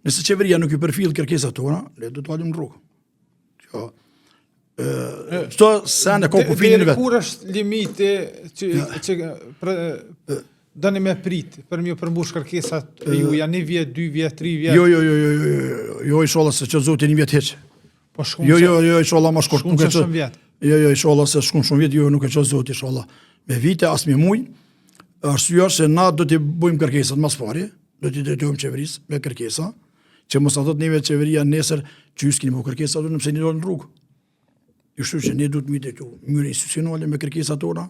Nëse qeveria nuk i përfill kërkesat tona, ne do të dalim në rrugë. Çdo sen e ka kufirin vet. Kur është limiti që dani me prit për më përmbush kërkesat juaja, 1 vjet, 2 vjet, 3 vjet? Jo, inshallah se që Zoti 1 vjet hiç. Po shkon. Jo, inshallah më shkurt. Nuk e çon vjet. Jo, inshallah se shkon shumë vjet, jo nuk e çon Zoti inshallah. Me vite as me muj, arsyeja se na do të bëjmë kërkesat më pari, do të drejtojmë qeverisë me kërkesa, që mos na thotë neve qeveria nesër që ju s'keni më kërkesa do nëse një në rrugë. Kështu që ne duhet të drejtojmë në mënyrë institucionale me kërkesat tona,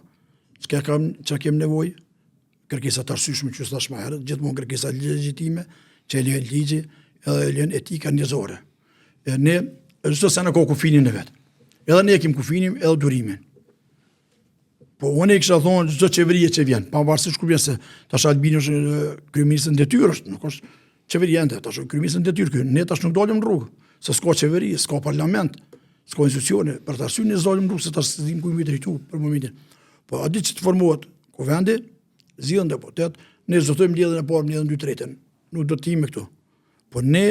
s'ka çka kem nevojë, kërkesa të arsyeshme që thash më herët, gjithmonë kërkesa legjitime, që lën ligji edhe lën etika njerëzore. Ne çdo sa në ka kufinin e vet. Edhe ne kemi kufinin edhe durimin. Po unë kisha thonë çdo qeveri që vjen, pavarësisht ku vjen se tash Albini është kryeministri në detyrë, nuk është qeveria ende, tash është kryeministri në detyrë këtu. Ne tash nuk dalim në rrugë, se s'ka qeveri, s'ka parlament, s'ka institucione, për të arsye ne dalim në rrugë se tash s'dim ku jemi drejtu për momentin. Po a di që të formohet kuvendi, zgjidhen deputet, ne do të thojmë mbledhjen e parë, mbledhjen 2/3, nuk do të jemi këtu. Po ne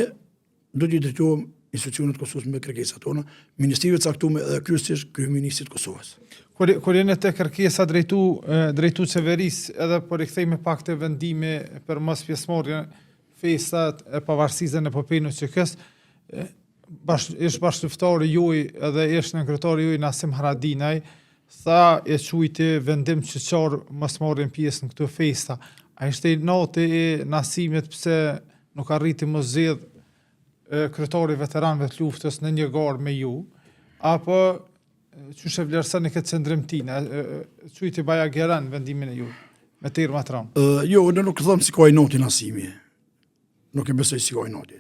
do të drejtojmë institucionet Kosovës me kërkesat tona, ministrive caktuar edhe kryesisht kryeministrit Kosovës. Kur jeni te kërkesa drejtu qeverisë, edhe po rikthejmë pak te vendimi për mos pjesëmarrjen festat e pavarësisë në epopejën që ish bashkëftari juaj edhe ish kryetari juaj Nasim Haradinaj tha e quajti vendim qytetar mos marrin pjesë në këto festa. A ishte natë e Nasimit pse nuk arriti mos zgjedh kryetari veteranëve të luftës në një garë me ju, apo çu vlerësoni këtë qendrimtin, quajti Baja Geran vendimin e ju me terma tram? Jo, ne nuk them si ka i noti Nasimi. Nuk e besoj si ka i noti.